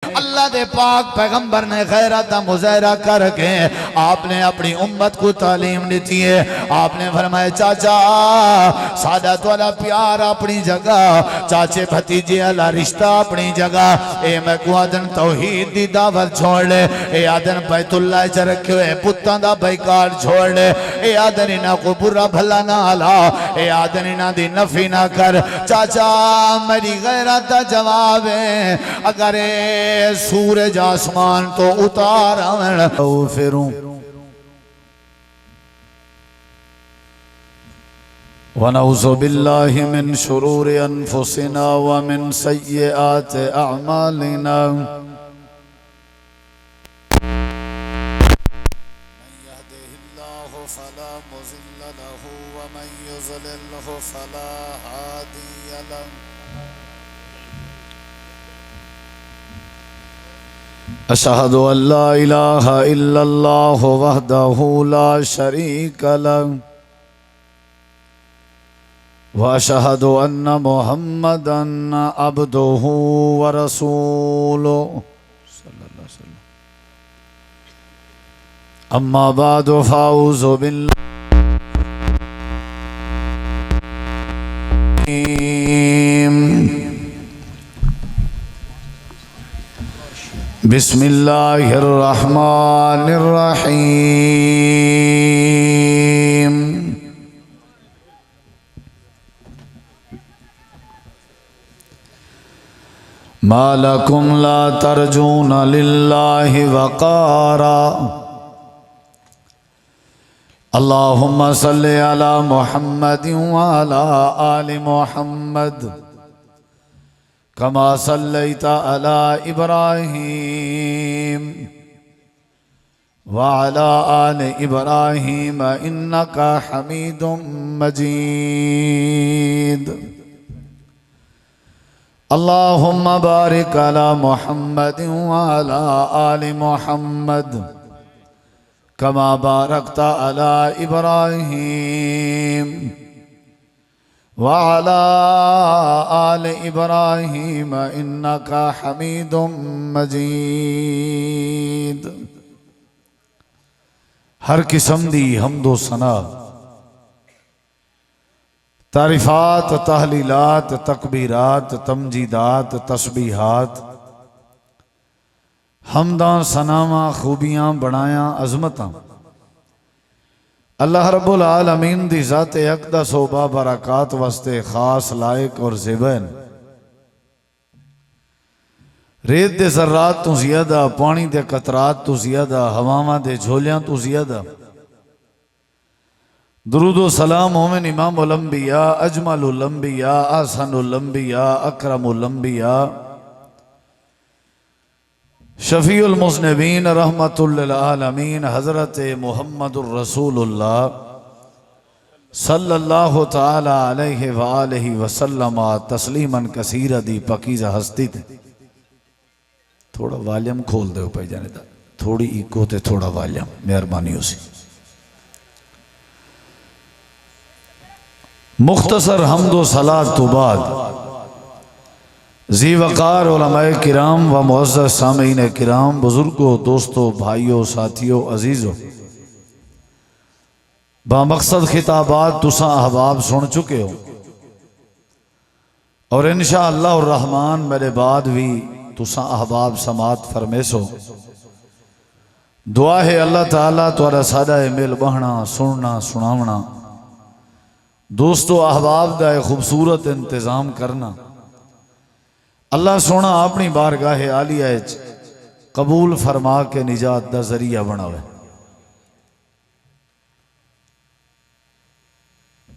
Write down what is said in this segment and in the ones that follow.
अल्लाह दे पाक पैगंबर ने गैरत का मुजाहरा करके आपने अपनी उम्मत को तालीम दी है। आपने फरमाया चाचा सादा तुहाडा प्यार अपनी जगह, चाचे भतीजे वाला रिश्ता अपनी जगह, ए मैं को आदन तौहीद दी दावत छोड़ ले, ए आदन बैतुल्लाह च रखे हुए पुत्तां दा बैकार छोड़ ले, ए आदन इन्हां को बुरा भला ना ला, ए आदन इन्हां दी नफी ना कर। चाचा मेरी गैरत दा जवाब है अगर सूरज आसमान तो उतार आवन फिरूं वनऊज़ु बिल्लाहि मिन शुरूरि अनफुसिना व मिन सय्यिआति अअमालिना मन यहदिहिल्लाहु फला मुज़िल्ल लहु व मन युज़लिल्हु फला हादिय लहु। अशहदु अल्ला इलाहा इल्लल्लाहु वहदहु ला शरीका लहु व अशहदु अन्न मुहम्मदन अब्दुहु व रसूलुहु सल्लल्लाहु अलैहि वसल्लम। अम्मा बादु फ़ाऊज़ु बिल्लाहि बिस्मिल्लाहिर रहमानिर रहीम। मा लकुम ला तर्जून लिल्लाहि वक़ारा। अल्लाहुम्मा सल्लि अला मुहम्मदिन व अला आलि मुहम्मद कमा सल्लैता अला इब्राहीम व अला आलि इब्राहीम इन्नका हमीदुम मजीद। अल्लाहुम्मा बारिक अला मुहम्मदिन व अला आलि मुहम्मद कमा बारकता अला इब्राहीम व अला आलि इब्राहीम इन्नका हमीदुम मजीद। हर किस्म दी हम्दो सना, तारीफात, तहलीलात, तकबीरात, तमजीदात, तस्बीहात, हमदा, सनामा, खूबियां, बनाया, अजमतां अल्लाह रब्बुल आलमीन दी ज़ाते अक़दस व बाबरकात वास्ते खास लायक और ज़ेबन। रेत दे ज़र्रात तो ज़ियादा, पानी दे कतरात तो ज़ियादा, हवावां दे झोलियां तो ज़ियादा दुरूदो सलाम मोमिन इमामुल अंबिया, अजमलुल अंबिया, ahsaनुल अंबिया, अकरमुल अंबिया, शफीउल मुज़निबीन, रहमतुल लिल आलमीन, हज़रत मुहम्मदुर रसूलुल्लाह सल्लल्लाहु ताला अलैहि व आलिहि वसल्लम तस्लीमन कसीरा दी पकीज़ा हस्ती थे। थोड़ा वॉल्यूम खोल दो भाई जाने दा, थोड़ी इको ते थोड़ा वॉल्यूम, मेहरबानी हो सी। मुख्तसर हम्दो सलात तो बाद जी वक़ार उलमाए किराम व मुअज़्ज़ज़ सामीईन किराम, बुजुर्गों, दोस्तों, भाइयों, साथियों, अजीज़ों, बामकसद खिताबात तुसा अहबाब सुन चुके हो और इंशाअल्लाह रहमान मेरे बाद भी तुसा अहबाब समात फरमेसो। दुआ है अल्लाह ताला तुहारा सादा मेल बहना, सुनना, सुनावना, दोस्तों अहबाब का एक खूबसूरत इंतज़ाम करना अल्लाह सोना अपनी बारगाह आलिया कबूल फरमा के निजात का जरिया बनावे।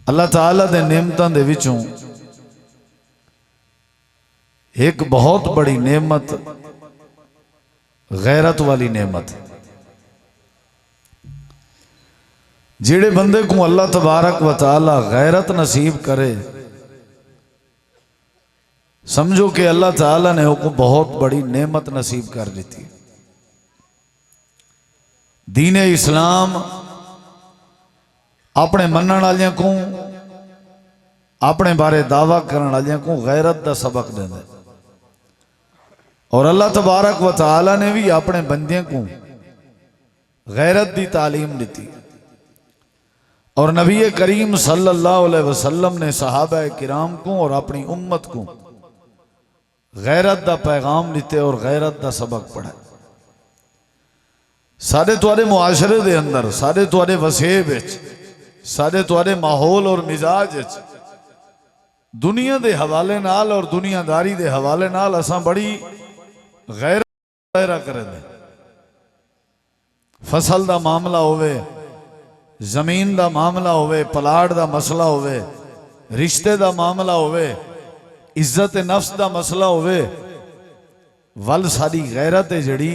अल्लाह ताला दे नेमतां दे विचों एक बहुत बड़ी नेमत गैरत वाली नेमत, जेड़े बंदे को अल्लाह तबारक व तआला गैरत नसीब करे, समझो कि अल्लाह ताला ने उसको बहुत बड़ी नेमत नसीब कर दी थी। दीन इस्लाम अपने मनण वालियां को, अपने बारे दावा करने वालियां को गैरत का सबक देंदा और अल्लाह तबारक व तआला ने भी अपने बंदे को गैरत दी तालीम दी। और नबी करीम सल्लल्लाहु अलैहि वसल्लम ने सहाबा किराम को और अपनी उम्मत को गैरत दा पैगाम दिते और गैरत दा सबक पढ़ाया। सारे तुहाडे मुआशरे दे अंदर, सारे तुहाडे वसेब विच, सारे तुहाडे माहौल और मिजाज विच दुनिया दे हवाले नाल और दुनियादारी दे हवाले नाल असां बड़ी गैरत करदे। फसल दा मामला होवे, जमीन दा मामला होवे, पलाट दा मसला होवे, रिश्ते दा मामला होवे, इज्जत नफ्स दा मसला होवे, वल साडी गैरत है जड़ी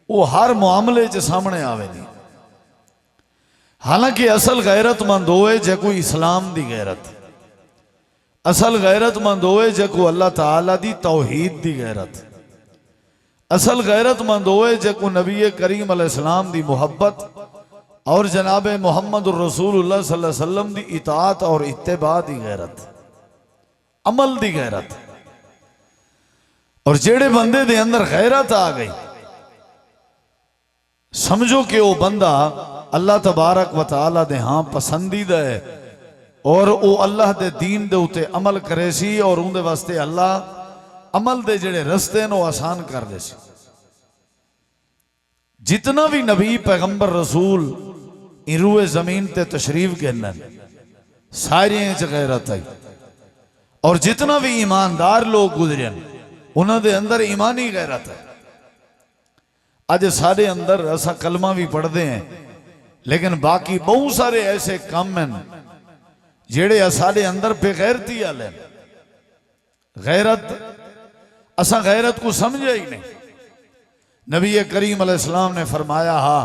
वो हर मामले च सामने आवे नहीं। हालांकि असल गैरतमंद होए जे कोई इस्लाम दी गैरत, असल गैरतमंद होए जे कोई अल्लाह ताला दी तौहीद दी गैरत, असल गैरतमंद होए जे कोई नबी करीम अलैहिस्सलाम दी मुहब्बत और जनाब मोहम्मद रसूलुल्लाह सल्लल्लाहु अलैहि वसल्लम दी इताअत और इत्तिबा दी गैरत, अमल दी गैरत। और जेड़े बंदे दे अंदर गैरत आ गई, समझो कि वो बंदा अल्लाह तबारक व तआला दे हाँ पसंदीदा है और वो अल्लाह दे दीन दे उते अमल करे सी और उनदे वास्ते अल्लाह अमल दे जेड़े रस्ते ने आसान कर दे सी। जितना भी नबी पैगंबर रसूल इरूए जमीन ते तशरीफ कहना सारे च गैरत आई। और जितना भी ईमानदार लोग गुजरे उन्होंने दे अंदर ईमानी गैरत है। अज सारे अंदर असा कलमा भी पढ़ते हैं, लेकिन बाकी बहुत सारे ऐसे काम हैं जेड़े सारे अंदर बेगैरती वाले। गैरत असा गैरत को समझा ही नहीं। नबी करीम अलैहिस्सलाम ने फरमाया हा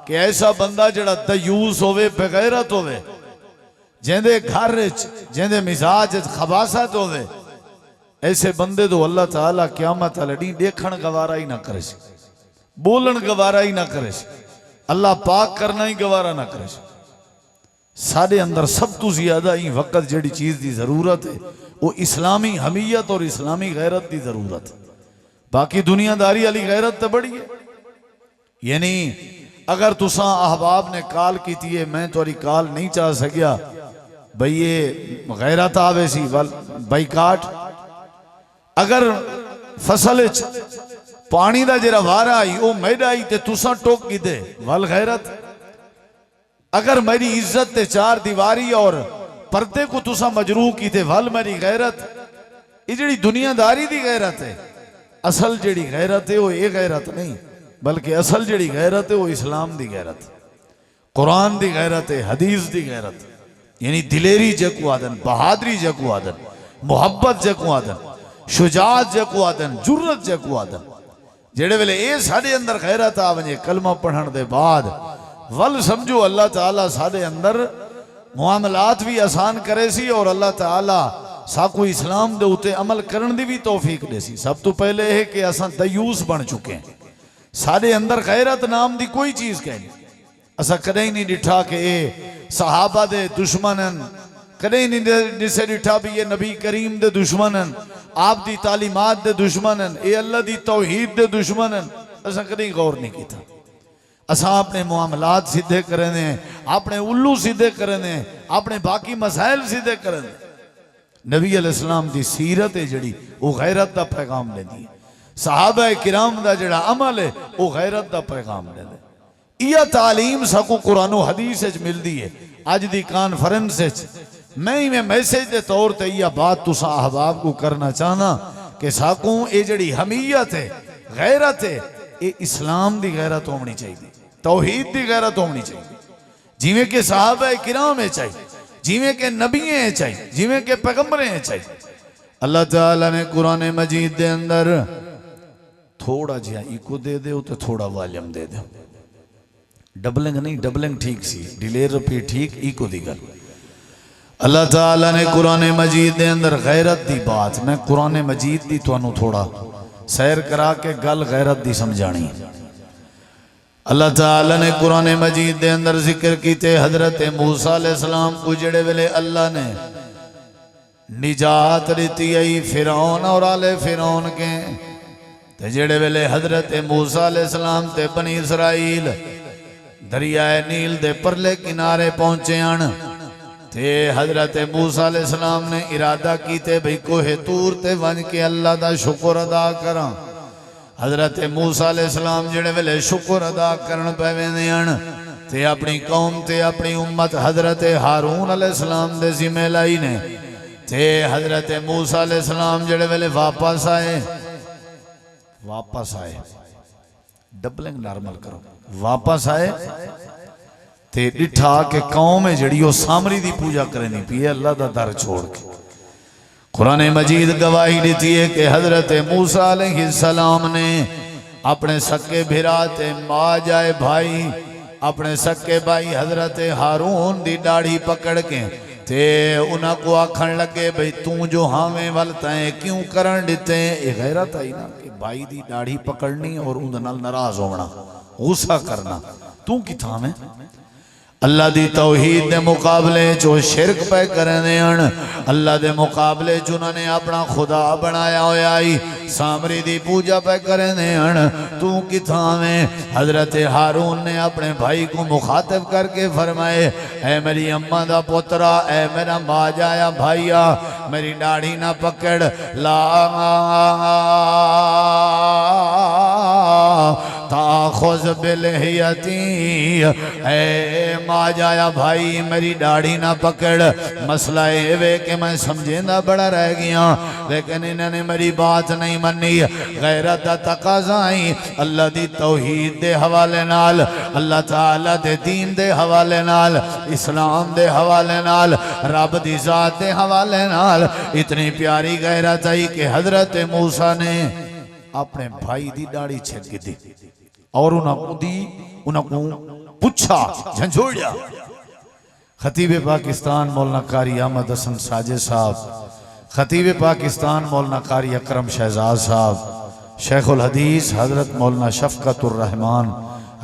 कि ऐसा बंदा जड़ा दयूस होवे, बेगैरत होवे, जेंदे घर जेंदे मिजाज खबासत होवे, ऐसे बंदे तो अल्लाह ताला क़यामत वाले दी देखण गवारा ही ना करे, बोलन गवारा ही ना करे, अल्लाह पाक करना ही गवारा ना करे। सारे अंदर सब तो ज्यादा ही वक्त जड़ी चीज की जरूरत है वो इस्लामी हमीयत और इस्लामी गैरत की जरूरत है। बाकी दुनियादारी वाली गैरत तो बड़ी है। यानी अगर तुसा अहबाब ने कॉल की है, मैं तुहारी कॉल नहीं चाह सकिया, भाई ये गैरत आवे सी वल बाइकाट। अगर फसल पानी का जरा वारा आई वो मैदा आई ते तुसा टोक की दे वल गैरत। अगर मेरी इज्जत ते चार दीवारी और पर्दे को तुसा मजरूह की थे वल मेरी गैरत। ये जड़ी दुनियादारी दी गैरत है, असल जड़ी गैरत है वो ये गैरत नहीं, बल्कि असल जड़ी गैरत है वो इस्लाम दी गैरत, कुरान दी गैरत है, हदीस दी गैरत। यानी दिलेरी जकू आदन, बहादुरी जकू आदन, मुहब्बत जकू आदन, शुजात जकू आदन, जुर्रत जकू आदन। जेड़े वेले ये साडे अंदर गैरत आ वने कलमा पढ़न दे बाद वल समझो अल्लाह ताला साडे अंदर मुआमलात भी आसान करे सी और अल्लाह ताला साकू इस्लाम दे उते अमल करन दी भी तौफीक दे सी। सब तो पहले है कि असां दयूस बन चुके हैं। साडे अंदर गैरत नाम दी कोई चीज कह नहीं। असा कदे ही नहीं डिठा कि ये सहाबा दे दुश्मन हैं, कदे ही नहीं जिसे डिठा भी ये नबी करीम दे दुश्मन हैं, आप दी तालीमात दे दुश्मन हैं, ये अल्लाह दी तौहीद दे दुश्मन हैं। असा कदे गौर नहीं किया। असा अपने मामलात सीधे करें, अपने उल्लू सीधे करें, अपने बाकी मसाइल सीधे करें। नबी अलैहिस्सलाम दी सीरत है जड़ी वो गैरत दा पैगाम देती है। सहाबा किराम दा जड़ा अमल है वो गैरत दा पैगाम देते। यह तालीम साकू कुरान और हदीस मिलती है। अज दी कॉन्फ्रेंस मैं मैसेज के तौर पर यह बात तुसा अहबाब को करना चाहना कि साकू ये जड़ी हमीयत है, गैरत है, ये इस्लाम दी गैरत होनी चाहिए, तौहीद दी गैरत होनी चाहिए। जिमें के सहाबा किराम है चाहिए, जिमें के नबी है चाहिए, जिमें के पैगंबर है चाहिए। अल्लाह ताला ने कुरान मजीद दे अंदर थोड़ा जिहा इको दे दो तो थोड़ा वॉल्यूम दे दो। डबलिंग नहीं, डबलिंग ठीक सी, डिले रिपीट ठीक, इको दी गल। अल्लाह ताला ने कुरान मजीद दे अंदर गैरत दी बात, मैं कुरान मजीद दी तुहानू थोड़ा सैर करा के गल गैरत दी समझानी। अल्लाह ताला ने कुरान मजीद दे अंदर जिक्र कीते हजरत मूसा अलैहिस्सलाम को जेड़े वेले अल्लाह ने निजात दी आई फिरौन और आले फिरौन के ते जेड़े वेले हजरत मूसा अलैहिस्सलाम ते बनी इसराइल दरियाए नील दे परले किनारे पहुंचे हन ते हजरत मूसा अलैहिस्सलाम ने इरादा कीते भई कोहे तूर ते वन के अल्लाह दा शुक्र अदा करा। हजरत मूसा अलैहिस्सलाम जेड़े वेले शुक्र अदा करन पे वेंदे हन ते अपनी कौम ते अपनी उम्मत हजरत हारून अलैहिस्सलाम दे जिम्मे लाई ने ते हजरत मूसा अलैहिस्सलाम जेड़े वेले वापस आए डबलिंग नॉर्मल करो वापस आए ते डिठा के कौम है जड़ी वो सामरी दी पूजा करनी पी अल्लाह दा दर छोड़ के। कुरान मजीद गवाही दी है कि हजरत मूसा अलैहिस्सलाम ने अपने सक्के भिरा ते माजाए भाई अपने सक्के भाई हजरत हारून दी दाढ़ी पकड़ के ते उन्हां को आखन लगे भाई तू जो हावे वल तैं क्यों करन दिते। ये गैरत आई ना कि भाई दी दाढ़ी पकड़नी और उहदे नाल नाराज होना गुस्सा करना तू किथा में अल्लाह दी तौहीद दे मुकाबले चो शिरक पे करने हन। अल्लाह दे मुकाबले च उन्होंने अपना खुदा बनाया होया ही सामरी दी पूजा पे करने हन तू किथा में। हजरत हारून ने अपने भाई को मुखातिब करके फरमाए ऐ मेरी अम्मा दा पुत्रा ऐ मेरा माजाया भाईया मेरी दाढ़ी ना पकड़ ला ताखुज़ बिलहियती ऐ माजाया भाई मेरी दाढ़ी ना पकड़। मसला ये वे कि मैं समझेंदा बड़ा रह गया लेकिन इन्होंने मेरी बात नहीं मनी। गैरत दा तकाज़ा ही अल्लाह दी तौहीद दे हवाले नाल अल्लाह ताला दे दीन दे हवाले नाल इस्लाम दे हवाले नाल रब दी ज़ात दे हवाले नाल इतनी प्यारी गैरत आई कि हजरत मूसा ने अपने भाई दी दाढ़ी छिक दी और उन्होंने पूछा झंझोड़िया। खतीब पाकिस्तान मौलाना कारी अहमद हसन साजिद साहब, खतीब पाकिस्तान मौलाना कारी अकरम शहजाद साहब, शेखुल हदीस हजरत मौलाना शफकतुर रहमान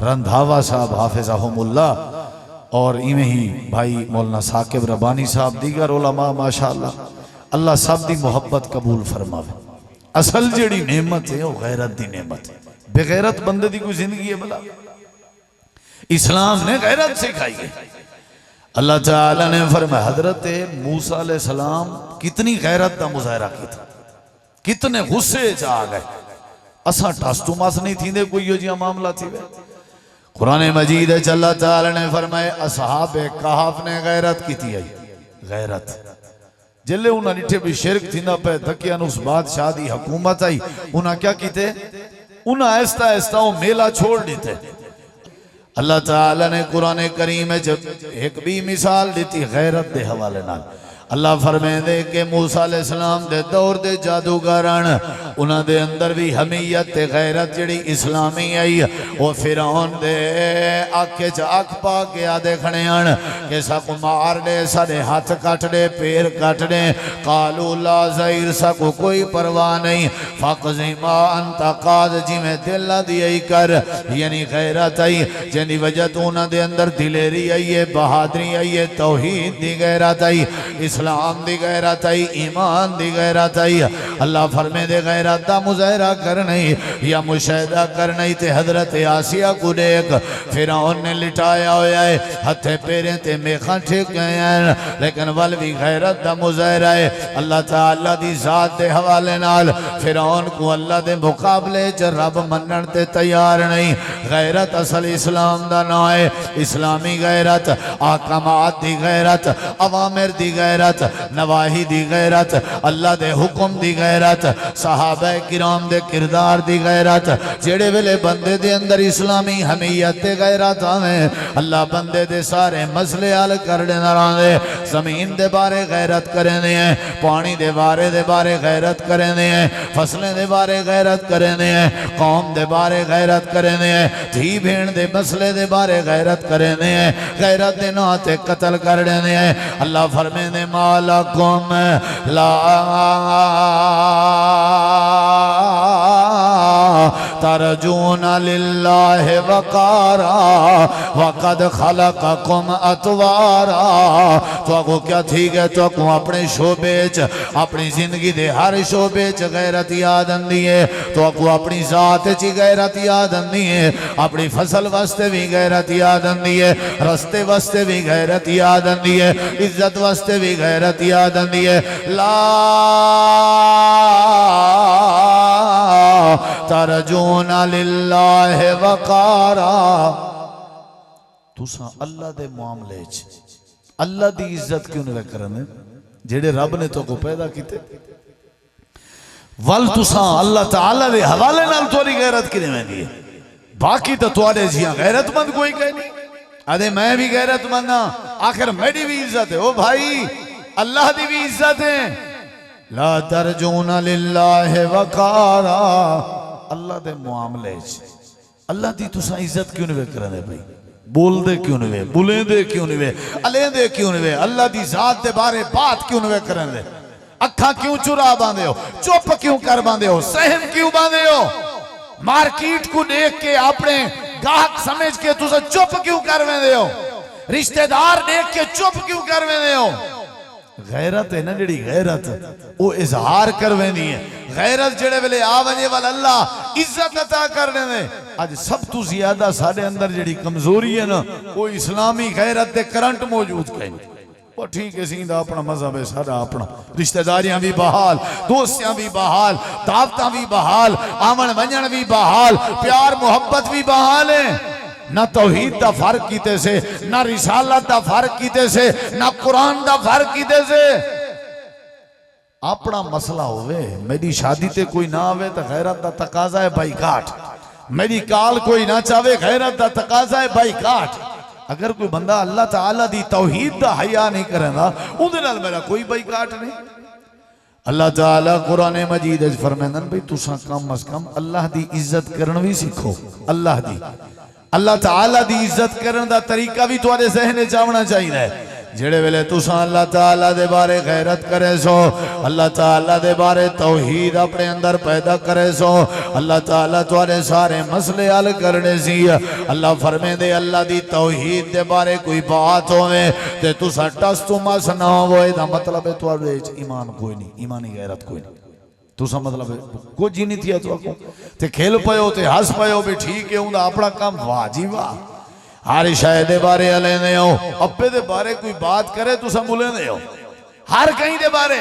रंधावा साहब हाफिज़हुमुल्लाह और इवें ही भाई मौलाना साकिब रबानी साहब दीगर उलमा माशाअल्लाह अल्लाह सब दी मोहब्बत कबूल फरमावे। असल जेड़ी नेमत है वह गैरत दी नेमत है। बेगैरत बंदे दी कोई जिंदगी है भला? इस्लाम ने गैरत सिखाई है। अल्लाह ताला ने फरमाया हजरत मूसा अलैहिस्सलाम कितनी गैरत का मुजाहरा किया, कितने गुस्से च आ गए। असा टस टुमस नहीं थी कोई यो जिहा मामला थी। कुरान मजीद अल्लाह ताला ने फरमाया असहाब कहफ ने गैरत की थी। गैरत जिले उन्हें डिठे भी शिरक थींदा पे धकिया उस बादशाह दी हुकूमत आई उन्हें क्या कीते उन्हें आहिस्ता आहिस्ता वो मेला छोड़ दीते। अल्लाह ताला ने कुरान करीम में एक भी मिसाल दी गैरत के हवाले नाल। अल्लाह फरमाते के मूसा अलैहिस्सलाम दे दौर दे जादूगरन उन्हां दे अंदर भी हमीयत ते गैरत जिहड़ी इस्लामी आई वो फिरौन दे आखे च अख पा के आ देखने हन कि साकू मार दे साडे हाथ कट दे पैर कट दे कालू ला ज़हीर साकू कोई परवाह नहीं फकज़ी मा अंत काद जिवें दिल दी आई कर यानी गैरत आई जिंदी वजह तो उन्हां दे अंदर दिलेरी आई है बहादुरी आई है तौहीद दी गैरत आई इस्लाम दी गैरत आई ईमान दी गैरत आई। अल्लाह फरमे दे गैरत दा मुजाहरा करने या मुशाहिदा करने ते हजरत आसिया को देख फिरौन ने लिटाया होया है हथे पैरें ते मेखा ठीक गए हैं लेकिन वल भी गैरत दा मुजाहरा है। अल्लाह ताला दी जात दे हवाले नाल फिरौन को अल्लाह दे मुकाबले च रब मनण ते तैयार नहीं। गैरत असल इस्लाम दा नाम है। इस्लामी गैरत आकामात दी गैरत अवामिर दी गैरत नवाही दी गैरत अल्लाह दे हुक्म दी गैरत सहाबा किराम दे किरदार दी गैरत जेड़े वेले बंदे दे अंदर इस्लामी हमीयत ते गैरत आवे अल्लाह बंदे दे सारे मसले हल कर देना रहे। जमीन दे बारे गैरत करने हैं पानी दे बारे गैरत करने हैं फसलें दे बारे गैरत करने हैं कौम दे बारे गैरत करने हैं धी भेण दे मसले दे बारे गैरत करने हैं गैरत दे नां ते कत्ल कर देने हैं। अल्लाह फरमे ने मालकुम ला तरजून लिल्लाहि वकारा वक़द खलक़कुम अतवारा। तो क्या ठीक है तो अपने शोबे च अपनी जिंदगी दे हर शोबे च गैरत याद आंदी है तो आपको अपनी जात च गैरत याद आंदी है अपनी फसल वास्ते भी गैरत याद आंदी है रस्ते वास्ते भी गैरत याद आंदी है इज्जत वास्ते भी गैरत याद आंदी है ला तरजूना लिल्लाहि वकारा तुसा अल्लाह दे मामले च अल्लाह दी इज्जत क्यों नहीं करने जेड़े रब ने तो को पैदा कीते वल तुसा अल्लाह ताला दे हवाले नाल तोरी गैरत किने वेंदी है बाकी तो तुआडे जिया गैरतमंद कोई कह नहीं अरे मैं भी गैरतमंद हां आखिर मेरी भी इज्जत है ओ भाई अल्लाह दी भी इज्जत है ला तरजूना लिल्लाहि वकारा अल्लाह दे मामले च अल्लाह दी तुसा इज्जत क्यों नहीं करने भाई बोल दे क्यों नहीं वे बुलेंदे क्यों नहीं वे अलेंदे क्यों नहीं वे अल्लाह दी जात दे बारे बात क्यों नहीं वे करने अखा क्यों चुरा बांधे हो चुप क्यों कर बांधे हो सहम क्यों बांधे हो मार्केट को देख के अपने गाहक समझ के तुसा चुप क्यों कर वेंदे हो रिश्तेदार देख के चुप क्यों कर वेंदे हो गैरत है ना जेड़ी गैरत वो इजहार कर वेंदी है गैरत जेड़े वेले आ वने वाल अल्लाह इज्जत अता करने दे आज सब तो ज्यादा साडे अंदर जेड़ी कमजोरी है ना वो इस्लामी गैरत दे करंट मौजूद है वो ठीक है सीधा अपना मजहब है सारा अपना रिश्तेदारियां भी बहाल दोस्तियां भी बहाल दावतां भी बहाल आवन वंजन भी बहाल प्यार मोहब्बत भी बहाल है ना तौहीद दा फर्क कीते से ना रिसालत दा फर्क कीते से ना कुरान दा फर्क कीते से अपना मसला होवे मेरी शादी ते कोई ना आवे तो गैरत दा तकाजा है बाइकाट मेरी काल कोई ना चावे गैरत दा तकाजा है बाइकाट अगर कोई बंदा अल्लाह ताला दी तौहीद दा हया नहीं करेगा उहदे नाल मेरा कोई बाइकाट नहीं अल्लाह ताला कुरान मजीद विच फरमांदा भाई तुसा कम अज कम अल्लाह दी इज्जत करन भी सीखो अल्लाह ताला दी इज्जत करन दा तरीका भी तुहाडे ज़हन विच आवना चाहिए जेड़े वेले तुसा अल्लाह ताला दे बारे गैरत करे सो अल्लाह ताला दे बारे तौहीद अपने अंदर पैदा करे सो अल्लाह ताला तुहाडे सारे मसले हल करने सी अल्लाह फरमांदे अल्लाह दी तौहीद दे बारे कोई बात होवे ते तुसा टस तो मस ना होवे दा मतलब है तुहाडे विच ईमान कोई नहीं ईमानी गैरत कोई नहीं तुसा मतलब कुछ ही नहीं थिया तो ते खेल पयो ते हस पयो भी ठीक है उंदा अपना काम वाह जी वाह हर शाय दे बारे लेने हो अप्पे दे बारे कोई बात करे तुसा बोलेंदे हो हर कहीं दे बारे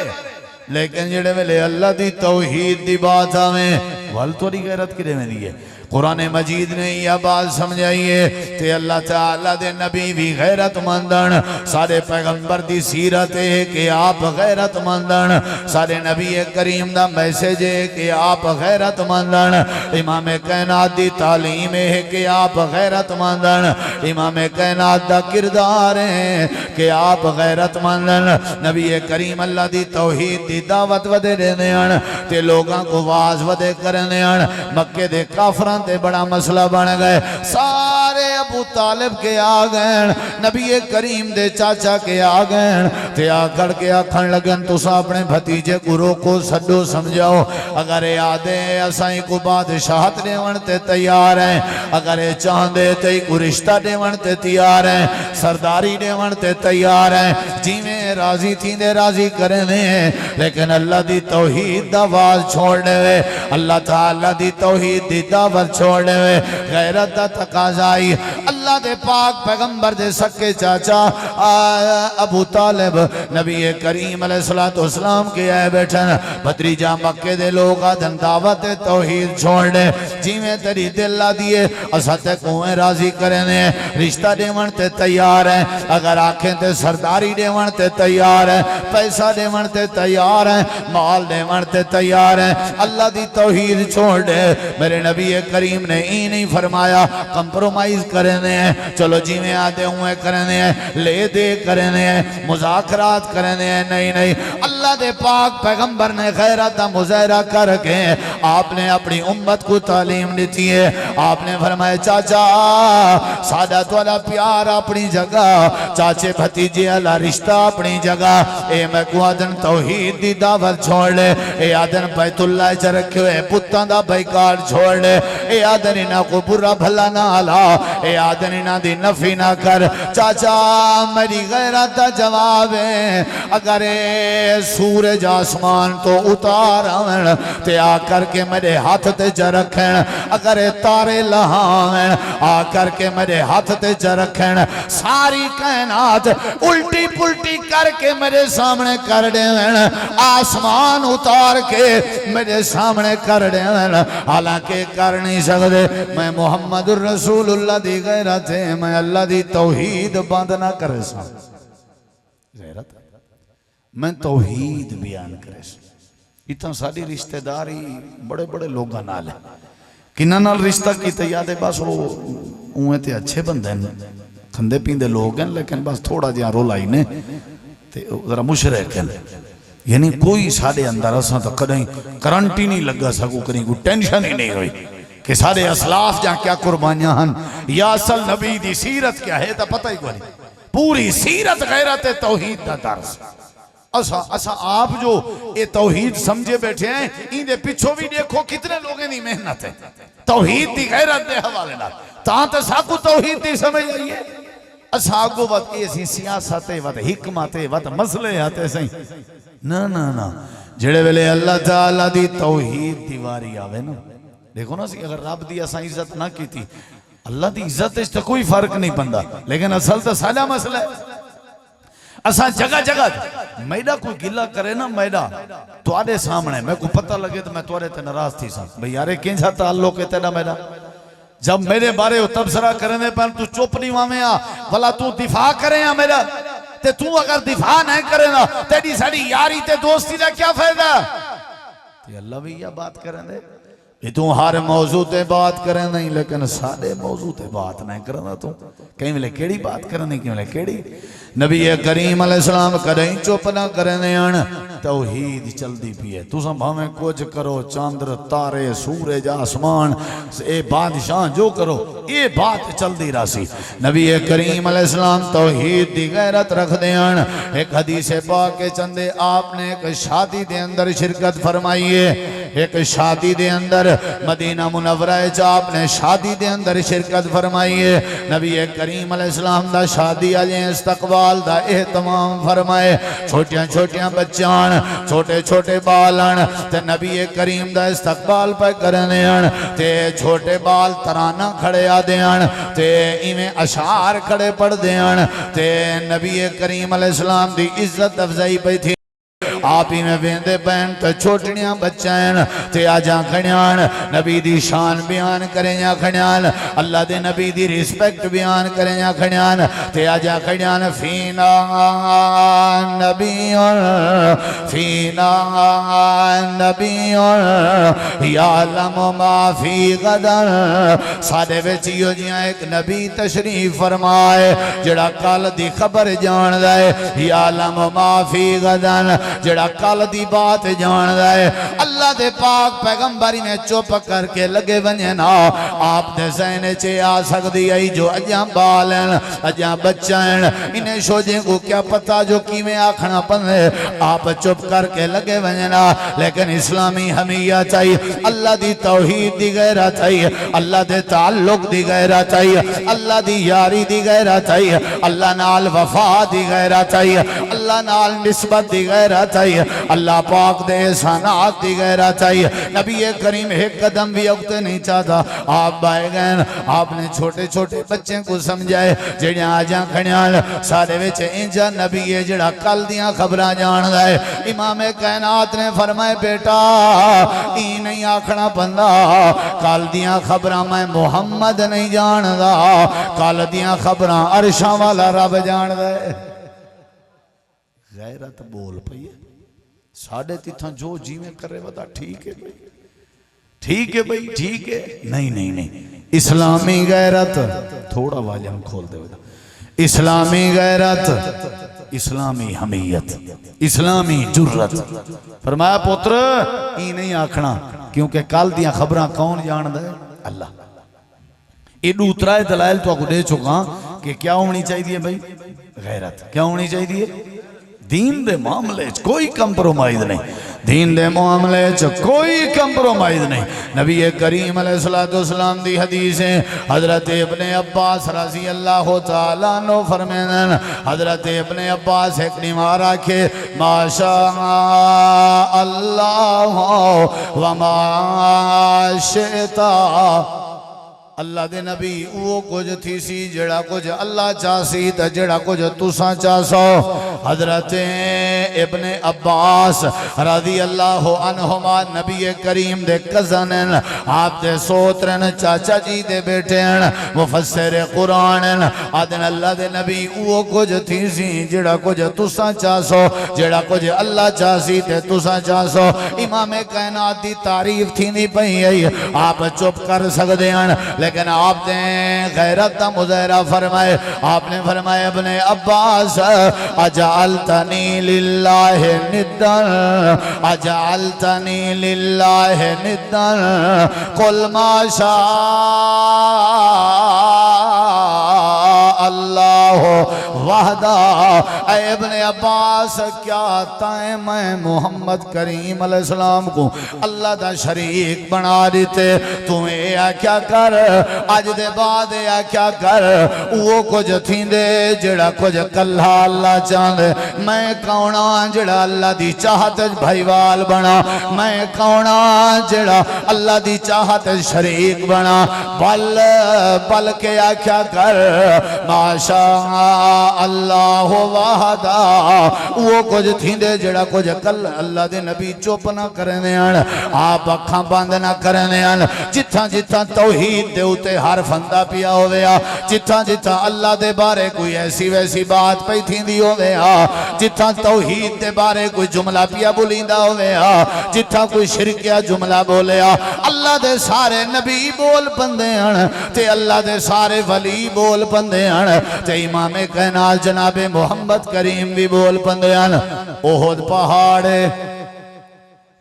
लेकिन जेड़े वेले अल्लाह दी तौहीद दी बात आवे वल तोरी गैरत किदे वेंदी है कुरान मजीद ने यह बात समझाई है ते अल्लाह ताला दे नबी भी गैरतमंदन सारे पैगंबर दी सीरत है कि आप गैरतमंदन सारे नबी करीम दा मैसेज है कि आप गैरतमंदन इमाम कायनात दी तालीम है कि आप गैरतमंदन इमाम कायनात दा किरदार है कि आप गैरतमंदन नबी करीम अल्लाह दी तौहीद दी दावत वदे देने हन ते लोगां को वाज वदे करने हन मक्के दे काफरां ते बड़ा मसला बन गए सारे अबू तालिब के आ गए नबी करीम दे चाचा के आ गए ते आकर के आखन लगन तुसा अपने भतीजे को रोको सड्डो समझाओ अगर आदे असाई को बादशाहत देवन ते तैयार है अगर चाहते ते को रिश्ता देवन ते तैयार है सरदारी देवन ते तैयार है जिवें राजी थी दे राजी करने लेकिन अल्लाह दी तौहीद दा आवाज छोड़ दे अल्लाह ताला दी तौहीद दी दावत छोड़ दे गैरत दा तकाजा आई अल्लाह दे पाक पैगंबर दे सके चाचा अबू तालिब नबी करीम अलैहिस्सलातु वस्सलाम के आए बैठन भतीजा मक्के दे लोग आदन दावत तौहीद छोड़ दे जिवें तेरी दिल ला दिए असा ते कोए राजी करने रिश्ता देवन ते तैयार है अगर आखें ते सरदारी देवन ते तैयार है पैसा देवन ते तैयार है माल देवन ते तैयार है अल्लाह दी तौहीद छोड़ दे मेरे नबी करीम ने ई नहीं फरमाया कंप्रोमाइज करने हैं चलो जिवें आते हुए करने हैं ले दे करने हैं मुज़ाकरात करने हैं नहीं नहीं अल्लाह दे पाक पैगंबर ने गैरत दा मुज़ाहरा करके आपने अपनी उम्मत को तालीम दी है आपने फरमाया चाचा सादा तोला प्यार अपनी जगह चाचे भतीजे वाला रिश्ता अपनी जगह ए मैं को आदन तौहीद दी दावत छोड़ ले ए आदन बैतुल्लाह च रखे हुए पुत्तां दा बैकार छोड़ ले ए आदन इना को बुरा भला ना ला ए आदन दिन इन्हां दी नफी ना कर। चाचा मेरी गैरत दा जवाब है, अगर सूरज आसमान तो उतार आवन ते आ करके मेरे हाथ ते च रखन, अगर तारे लहावन आ करके मेरे हाथ ते च रखन, सारी कायनात उल्टी पुल्टी करके मेरे सामने कर देवन, आसमान उतार के मेरे सामने कर देवन, हालांकि कर नहीं सकते। मैं मोहम्मद रसूलुल्लाह दी गैरत है, मैं अल्लाह दी तौहीद बंद ना करे सा। गैरत मैं तौहीद बयान करे सा। इतना सारी रिश्तेदारी बड़े बड़े लोगों नाल है, किन्ना नाल रिश्ता कीते याद है, बस वो उवें ते अच्छे बंदे ने, खंदे पींदे लोग हैं, लेकिन बस थोड़ा जिहा रोला ही ने ते जरा मुशरक है। यानी कोई साढ़े अंदर असा तो कदई करंट ही नहीं लगा सकू, कहीं कोई टेंशन ही नहीं हुई कि सारे असलाफ जहाँ क्या कुर्बानियां हन, या असल नबी दी सीरत क्या है तो पता ही कोई। पूरी सीरत गैरत तौहीद दा दर्स। असा आप जो ये तौहीद समझे बैठे हैं, इनके पिछो भी देखो कितने लोगों की मेहनत है तौहीद दी गैरत दे हवाले नाल। तां ते साकू तौहीद दी समझ आई है। असा अगो वत ऐसी सियासत वत हिकमत वत मसले आते सही ना ना ना। जेड़े वेले अल्लाह ताला दी तौहीद दी वारी आवे ना, देखो ना सी अगर रब दी असा इज्जत ना की, अल्लाह दी इज्जत तो कोई फर्क नहीं बनता, लेकिन असल तो सारा मसला है। असा जगह जगह मैडा कोई गिला करे ना, मैडा तुआरे सामने मैं को पता लगे तो मैं तुआरे ते नाराज थी सा, भाई यारे केंजा ताल्लुक है तेरा मेरा। जब मेरे बारे वो तबसरा करने पर तू चुप नहीं वावे आ, भला तू दिफा करे आ मेरा, ते तू अगर दिफा नहीं करे ना तेरी साड़ी यारी ते दोस्ती का क्या फायदा। अल्लाह भी यह बात करें दे, तू हर मौजू ते बात करे नहीं, लेकिन सारे मौजू ते बात नहीं करना। तू कहीं वेले केड़ी बात करनी, कहीं वेले केड़ी। नबी करीम अलैहिस्सलाम कदई चुप ना करने आन, तौहीद चलती पी है। तुसा भावें कुछ करो, चंद्र तारे सूरज आसमान ए बादशाह जो करो, ये बात चलती रही। नबी करीम अलैहिस्सलाम तौहीद दी गैरत रखते हैं। एक हदीस पाक के चंदे आपने एक शादी दे अंदर शिरकत फरमाई है। एक शादी दे अंदर मदीना मुनव्वरा च आपने शादी दे अंदर शिरकत फरमाई है। नबी करीम अलैहिस्सलाम दा शादी वाले इस्तकबाल दा एहतमाम फरमाए। छोटियां छोटियां बच्चान, छोटे छोटे बालन ते नबी करीम दा इस्तकबाल पे करने ते छोटे बाल तराना खड़े आदे ते इवें अशार खड़े पढ़दे ते नबी करीम अलैहिस्सलाम दी इज्जत अफजाई पई थी। आप ही में वेंदे पैन तो छोटियां बच्चन ते आजा खड़ियान, नबी दी शान बयान करें या खड़ियान, अल्लाह दे नबी दी रिस्पेक्ट बयान करें या खड़ियान ते आजा खड़ियान। फीना नबीउन फीना नबीउन यालमु मा फी गदन। साडे विच इहो जिहा एक नबी तशरीफ फरमाए जेड़ा कल दी खबर जानदा है। यालमु मा फी गदन, जेड़ा कल दी बात जानदा है। अल्लाह दे पाक पैगंबरी ने चुप करके लगे बने ना, आप दे ज़हन च आ सकदी आई जो अजा बालन अजा बच्चन, इन्हें शोजे को क्या पता जो किवें आखना पने। आप चुप करके लगे बने ना, लेकिन इस्लामी हमिया चाहिए, अल्लाह दी तौहीद दी गैरत चाहिए, अल्लाह दे ताल्लुक दी गैरत चाहिए, अल्लाह दी यारी दी गैरत चाहिए, अल्लाह नाल वफा दी गैरत चाहिए, अल्लाह नाल निस्बत दी गैरत चाहिए, अल्लाह पाक दे एहसानात दी गैरत चाहिए। नबी करीम एक कदम भी उगते नहीं चाहता। आप बाए गए, आपने छोटे छोटे बच्चे को समझाए जेड़े आजा खड़ियाल सारे विच इंजा नबी है जेड़ा कल दियां खबरां जानदा है। इमाम कायनात ने फरमाया बेटा ई नहीं आखना बंदा कल दियां खबरां मैं मुहम्मद नहीं जानदा, कल दियां खबरां अरशां वाला रब जानदा है। गैरत बोल पई है साढ़े तिथा जो जिमें करे बता ठीक है भाई, ठीक है भाई ठीक है। नहीं नहीं नहीं, इस्लामी गैरत थोड़ा वाजम खोल दे। इस्लामी गैरत, इस्लामी हमीयत, इस्लामी जुर्रत। फरमाया पुत्र ई नहीं आखना क्योंकि कल दियां खबरां कौन जानदा है? अल्लाह। एडू उतरा दलाइल तो दे चुका कि क्या होनी चाहिए भाई? गैरत। क्या होनी चाहिए? दीन दे मामले कोई कंप्रोमाइज नहीं। दीन दे मामले च कोई कंप्रोमाइज नहीं। नबी करीम अलैहिस्सलाम दी हदीस है, हजरत इब्ने अब्बास रज़ी अल्लाह तआला अन्हु फरमाते, हजरत इब्ने अब्बास एक निमार आखे माशा अल्लाह व मा शिता, अल्लाह दे नबी वो कुछ थी सी जेड़ा कुछ अल्लाह चासी ते जेड़ा कुछ तुसा चासो। हजरत इब्ने अब्बास रज़ी अल्लाह अन्हुमा नबी करीम दे कज़न हैं, आप दे सोतरन चाचा जी दे बेटे हैं, मुफस्सिर कुरान हैं। आदन अल्लाह दे नबी वो कुछ थी सी जेड़ा कुछ तुसा चासो, जेड़ा कुछ अल्लाह चासी ते तुसा चासो। इमाम कायनात दी तारीफ थी नहीं पई है, आप चुप कर सकते हैं, लेकिन आपने गैरत का मुज़ाहरा फरमाए। आपने फरमाया इब्ने अब्बास अजअलतनी लिल्लाहि निद्दन, अजअलतनी लिल्लाहि निद्दन कुल मा शा अल्लाह वहदा। इब्ने अब्बास क्या ताए मैं मोहम्मद करीम अलैहिस्सलाम को अल्लाह दा शरीक बना दिते, तू ये क्या कर अज दे बाद या क्या कर वो कुछ थींदे जेड़ा कुछ कल्ला अल्लाह चाहते। मैं कौना जेड़ा अल्लाह दी चाहत भाईवाल बना, मैं कौना जेड़ा अल्लाह दी चाहत शरीक बना। बल बल के आख्या कर माशा अल्लाह वहदा, वो कुछ थींदे जेड़ा कुछ कल अल्लाह दे नबी चुप ना करने, आप अखा बंद ना करने। जिथा जिथा तौहीद दे उते हर फंदा पिया होवे, जिथा जिथा अल्लाह दे बारे कोई ऐसी वैसी बात पई थींदी होवे, जिथा तौहीद दे बारे कोई जुमला पिया बोलींदा होवे, जिथा कोई शिरकिया जुमला बोले, अल्लाह दे सारे नबी बोल पंदे हन ते अल्लाह दे सारे वली बोल पंदे हन ते इमाम कायनात जनाबे मोहम्मद करीम भी बोल पंदे हन। ओहद पहाड़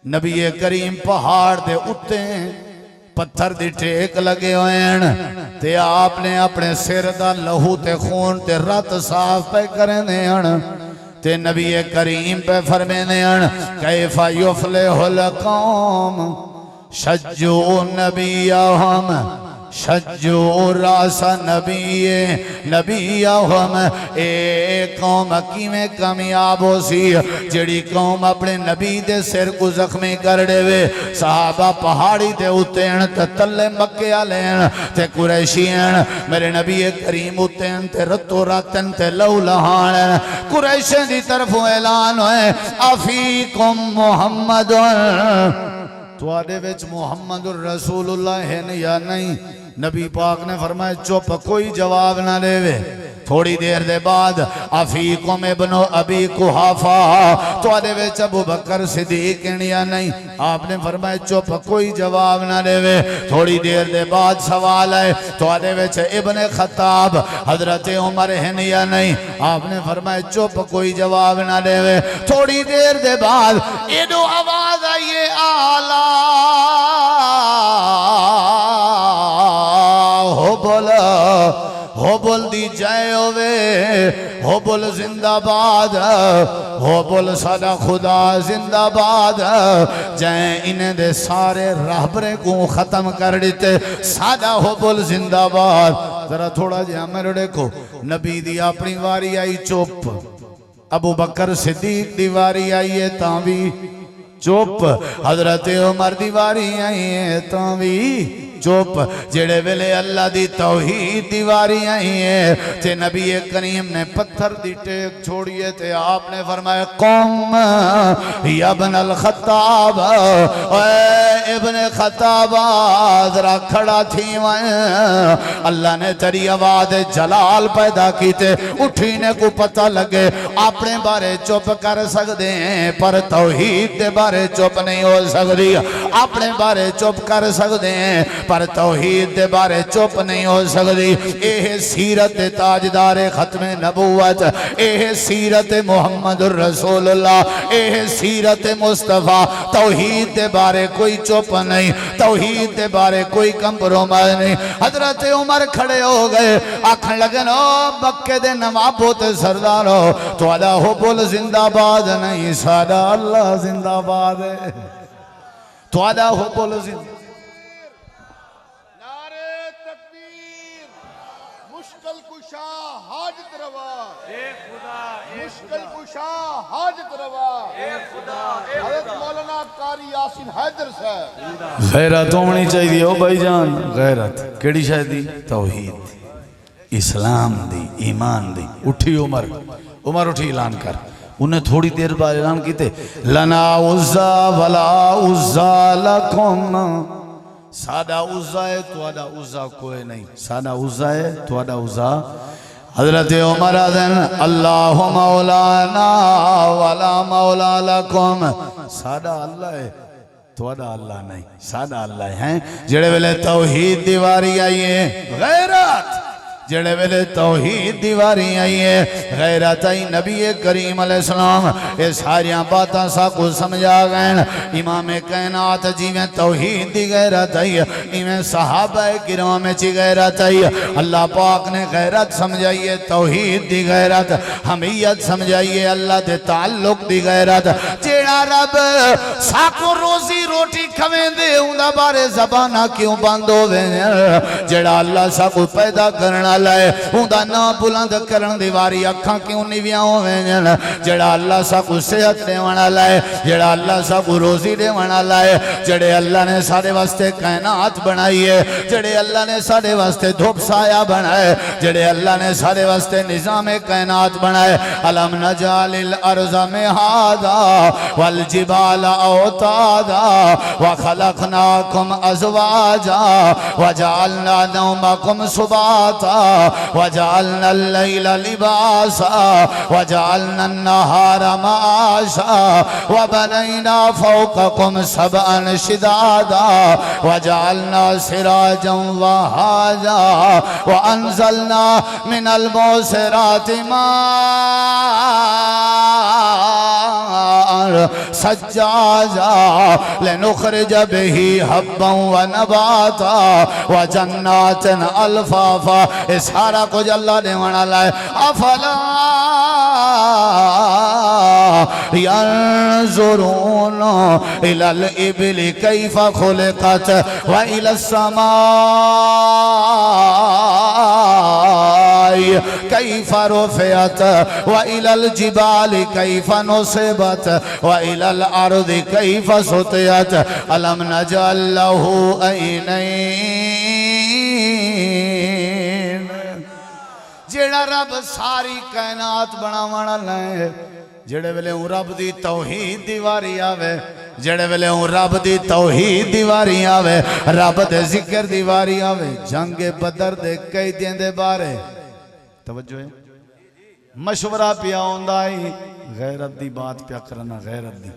नबी करीम पहाड़ दे उत्ते पत्थर दी टेक लगे हुए हैं ते आपने अपने सिर दा लहू ते खून ते रत साफ पे करने हन ते नबी करीम पे फरमाने हन कैफा युफ्लिहुल कौम शज्जू नबियहम शज्जू रासा नबीए नबीयहम। ए कौम किवें कामयाब हो सी जेड़ी कौम अपने नबी दे सिर को जख्मी कर देवे। सहाबा पहाड़ी दे उत्ते हन ते तले मक्के वाले हन ते कुरैशी हन, मेरे नबी करीम उत्ते हन ते रतो रातन ते लहू लहान। कुरैशे दी तरफों ऐलान होए अफीकुम मुहम्मदुन, तुहाडे विच मुहम्मदुर रसूलुल्लाह है या नहीं। नबी पाक ने फरमाया चुप, कोई जवाब ना देवे। थोड़ी देर दे बाद अफीकुम इब्नु अबी कुहाफा, तुहाडे विच अबू बकर सिद्दीक या नहीं। आपने फरमाया चुप, कोई जवाब ना देवे। थोड़ी देर दे बाद सवाल है तुहाडे विच इब्ने खत्ताब हजरत उमर हैं या नहीं। आपने फरमाया चुप, कोई जवाब ना देवे। थोड़ी देर दे बाद एडो आवाज आई है आला हो बोला हो बोल दी जय होवे, हो बोल जिंदाबाद, हो बोल सादा खुदा जिंदाबाद। जय इन्हें दे सारे रहबरे को खत्म कर देते, सादा हो बोल जिंदाबाद। जरा थोड़ा जिहा मेरे देखो, नबी दी अपनी वारी आई चुप, अबू बकर सिद्दीक दी वारी आई है तां भी चुप, हजरत उमर दी वारी आई है तां भी चुप। जेड़े वेले अल्लाह दी तौहीद दी वारी आई है ते नबी करीम ने पत्थर दी टेक छोड़िए ते आपने फरमाया कौम या इब्नुल खत्ताब, ओए इब्ने खत्ताब जरा खड़ा थी। अल्लाह ने तेरी आवाज जलाल पैदा की ते उठी ने को पता लगे। अपने बारे चुप कर सकते हैं पर तौहीद दे बारे चुप नहीं हो सकती, अपने बारे चुप कर सकते हैं पर तौहीद दे बारे चुप नहीं हो सकती। यह सीरत ताजदार खत्मे नबूवत, यह सीरत मुहम्मदुर रसूलुल्लाह, यह सीरत मुस्तफा। तौहीद दे बारे कोई चुप नहीं, तौहीद दे बारे कोई कंप्रोमाइज नहीं। हजरत उमर खड़े हो गए, आखन लगे नो मक्के दे नवाबो ते सरदारो, तुहाडा हुब्बुल जिंदाबाद नहीं, साडा अल्लाह जिंदाबाद है। तुहाडा हुब्बुल नारे तकबीर, मुश्किल कुशा हाजत रवा, मुश्किल कुशा हाजत रवा। हज़रत मौलाना कारी यासीन हैदर साहब। गैरत होनी चाहिए ओ भाईजान। गैरत केड़ी शायद दी? तौहीद, इस्लाम दी, ईमान दी। उठी उमर, उमर उठी ऐलान कर। उन्हें थोड़ी देर बाद ऐलान किते, लना उज़्ज़ा वला उज़्ज़ा लकुम, सादा उज़्ज़ा है तुहाडा उज़्ज़ा कोई नहीं, सादा उज़्ज़ा है तुहाडा उज़्ज़ा। हजरत उमर अज़न अल्लाह मौलाना वला मौला लकुम, सादा अल्लाह है तुहाडा अल्लाह नहीं, सादा अल्लाह है। जेड़े वेले तौहीद दीवारी आई है गैरत, जेड़े वेले तौहीद दीवारी आई है गैरत आई। नबी करीम अलैहिस्सलाम ये सारियां बातां साकू समझा गए। इमाम कायनात जिवें तौहीद दी गैरत आई, इवें सहाबा किराम में गैरत आई। अल्लाह पाक ने गैरत समझाई है, तौहीद दी गैरत, हमीयत समझाई है, अल्लाह दे ताल्लुक दी गैरत। जेड़ा रब साकू रोजी रोटी खवेंदे उंदा बारे ज़बाना क्यों बंद होवे? जेड़ा अल्लाह साकू पैदा करना उनका ना बुलंद करन दी वारी अखां क्यों निवियां होवें? जेड़ा अल्लाह साकू सेहत देवन वाला है, जेड़ा अल्लाह साकू रोजी देवन वाला है, जेड़े अल्लाह ने साडे वास्ते कायनात बनाई है, जेड़े अल्लाह ने साडे वास्ते धूप साया बनाए, जेड़े अल्लाह ने साडे वास्ते निजाम कायनात बनाए। अलम नजालिल अर्ज़ा मिहादा वल जिबाला औतादा व खलकनाकुम अज़वाजा व जअलना नौमकुम सुबाता वजअलना अल-लैला लिबासा वजअलना अन-नहारा माशा वबनैना फौककुम सबअन शिदादा वजअलना सिराजन वहाजा वअनज़लना मिनल मुसिराति माअन सज्जाजा लिनुखरिज बिही हब्बन व नबाता व जन्नातिन अल्फाफा। सारा कुछ अल्लाह ने वाला है। अफला यंजुरून इलल इबिली कैफा खुलिकत व इलस समाई कैफा रुफियत व इलल जिबाली कैफा नुसिबत व इलल अर्दि कैफा सुतियत अलम नजअल लहू ऐनैन। जेड़ा रब सारी कायनात बनावन वाला है, जेड़े वेले रब दी तौहीद दीवारी आवे, जेड़े वेले रब दी तौहीद दीवारी आवे, रब दे जिक्र दीवारी आवे। जंगे बदर दे कैदियां दे बारे तवज्जो है, मशवरा पिया होंदा है, गैरत दी बात पिया करना, गैरत दी।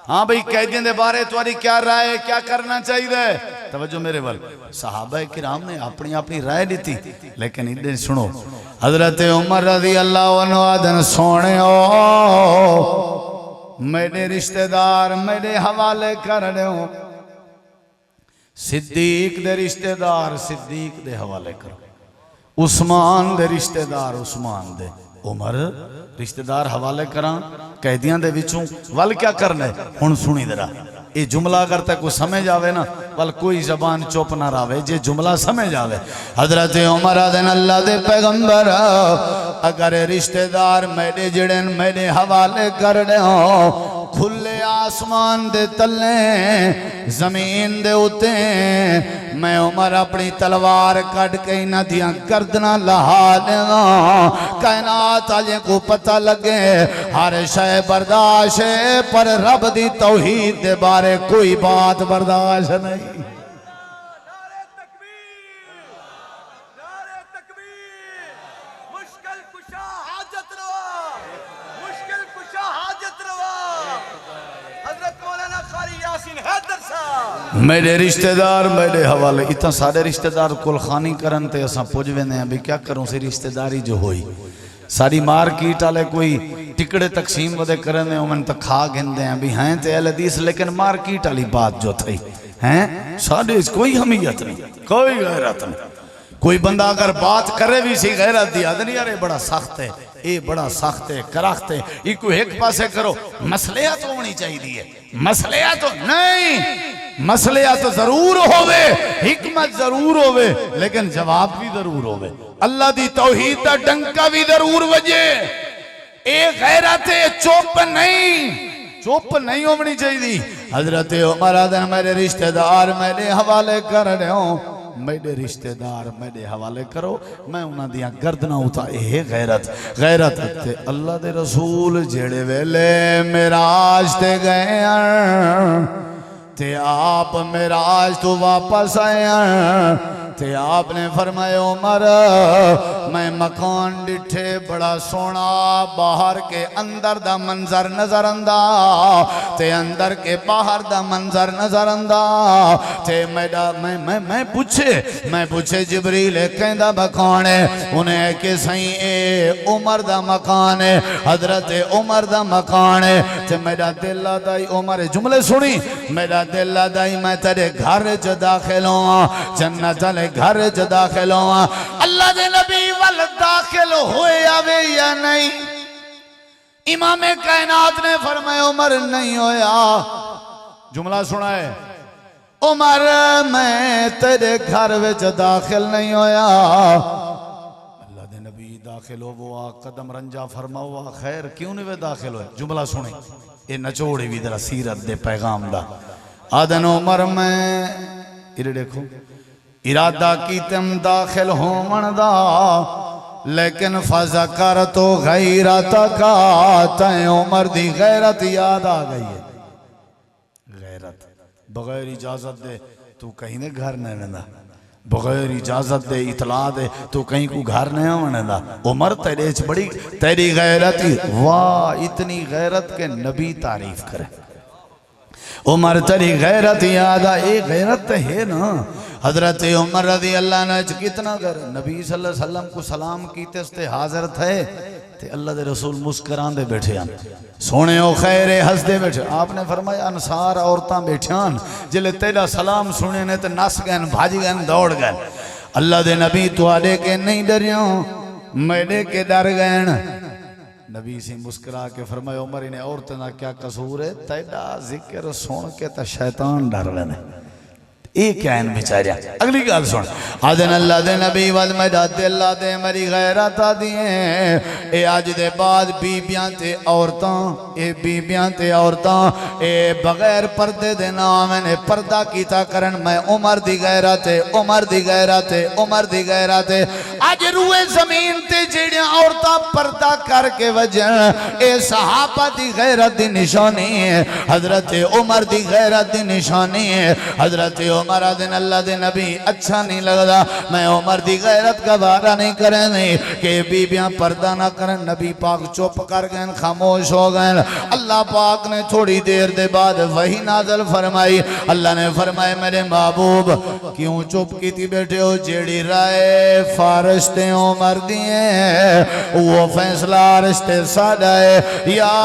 हाँ भाई कैदियों के बारे तुम्हारी क्या राय है, क्या करना चाहिए? तवज्जो मेरे वाल। सहाबा किराम ने अपनी अपनी राय दी थी, लेकिन इधर सुनो। हजरत उमर रज़ी अल्लाह अन्हु आदन सोने ओ मेरे रिश्तेदार मेरे हवाले कर दो। सिद्दीक दे रिश्तेदार सिद्दीक दे हवाले करो, उस्मान दे रिश्तेदार उस्मान दे, उमर रिश्तेदार हवाले करा कैदियां दे विचों। वल क्या करना है हुण सुनी जरा। ये जुमला अगर तक कोई समझ आवे ना, वल कोई जबान चुप ना रहे, जे जुमला समझ आवे। हजरत उमर आदन अल्लाह दे पैगंबर अगर रिश्तेदार मेरे जड़े मेरे हवाले कर दे हो, खुले आसमान दे तले जमीन दे उते मैं उमर अपनी तलवार कट के इन्हां दियां गर्दनां लहा देवां। कायनात आले को पता लगे हर शय बर्दाश्त है, पर रब दी तौहीद दे बारे कोई बात बर्दाश्त नहीं। मेरे रिश्तेदार मेरे हवाले इतना सारे रिश्तेदार कुलखानी करन ते असा पुज वेंदे हैं भी क्या करूं सी रिश्तेदारी जो होई सारी मार्केट वाले कोई टिकड़े तकसीम वदे करने उमन तक खा गिनदे हैं भी हैं ते अहले हदीस लेकिन मार्केट वाली बात जो थई हैं साडे कोई हमीयत नहीं कोई गैरत नहीं कोई बंदा अगर बात करे भी सी गैरत दी आदमी यार बड़ा सख्त है ये बड़ा सख्त है करख्त है इको एक पासे करो मसलिया तो होनी चाहिए मसलिया तो नहीं मसलिया तो जरूर होवे हिकमत जरूर होवे लेकिन जवाब भी जरूर होवे अल्लाह दी तौहीद दा डंका भी जरूर वजे ए गैरत है चुप नहीं होनी चाहिए हजरत उमर आदन मेरे रिश्तेदार मेरे हवाले कर रहे हो मेरे रिश्तेदार मेरे हवाले करो मैं उन्होंने दिया गर्दना उता ये गैरत ते अल्लाह दे रसूल जेड़े वेले मेराज ते गए ते आप मेराज तो वापस आए ते आपने फरमाया उमर मैं मकान डिठे बड़ा सोना बाहर के अंदर दा मंजर नजर आंदा ते अंदर के बाहर दा मंजर नजर आंदा ते मैं पूछे जिबरील कहंदा मकान है उन्हें कि सही ए उमर दा मकान है हजरत उमर दा मकान है ते मेरा दिल दाई उमर जुमले सुनी मेरा दिल दाई मैं तेरे घर च दाखिल होवां जन्नत वाले घर च दाखिल होवां अल्लाह दे नबी वल दाखिल होए आवे या नहीं इमाम कायनात ने फरमाया उमर नहीं होया जुमला सुना है उमर मैं तेरे घर विच दाखिल नहीं होया अल्लाह दे नबी दाखिल हो वो कदम रंजा फरमा हुआ खैर क्यों नहीं वे दाखिल होए जुमला सुने ये नचोड़ भी जरा सीरत दे पैगाम दा आदन उमर मैं इरे देखो इरादा की तुम दाखिल होवन दा लेकिन फजा कर तो गैरत का तय उमर दी गैरत याद आ गई है गैरत बगैर इजाजत दे तू कहीं ने घर नहीं रहना बगैर इजाजत दे इतला दे तू कहीं को घर नहीं आना उमर तेरे च बड़ी तेरी गैरत वाह इतनी गैरत के नबी तारीफ करे उमर तेरी गैरत याद आ ये गैरत है ना हजरत उमर रज़ी अल्लाह ने कितना कर नबी सल्लल्लाहु अलैहि वसल्लम को सलाम कीते ते हाजिर थे ते अल्लाह दे रसूल मुस्कुरांदे बैठे हैं सोने ओ खैर हंसदे बैठे आपने फरमाया अंसार औरतां बैठियान जिले तेरा सलाम सुने ने ते नस गए भाज गए दौड़ गए अल्लाह दे नबी तुहाडे के नहीं डरियो मेरे के डर गए नबी से मुस्कुरा के फरमाया उमर इन्हें औरतें का क्या कसूर है तेरा जिक्र सुन के तो शैतान डर लेने ये क्या इन बेचारिया अगली गल सुन आदन अल्लाह दे नबी वल मेरा दिल दे मेरी गैरत दिए ए अज दे बाद बीबियां ते औरतां ए बगैर पर्दे दे नाम ने पर्दा कीता करन मैं उमर दी गैरत अज रूए जमीन ते जेड़ियां औरतां पर्दा करके वजन ए सहाबा दी गैरत दी निशानी है हजरत उमर दी गैरत दी निशानी है हजरत उमर दिन अल्लाह दे नबी अच्छा नहीं लगता मैं उमर दी गैरत का वारा नहीं करे कि बीबियां पर्दा ना करन नबी पाक चुप कर गए खामोश हो गए अल्लाह पाक ने थोड़ी देर दे बाद वही नाज़िल फरमाई अल्लाह ने फरमाया मेरे महबूब क्यों चुप कीती बैठे हो जेड़ी राय फारिश्ते उमर दिए वो फैसला रिश्ते साडा है या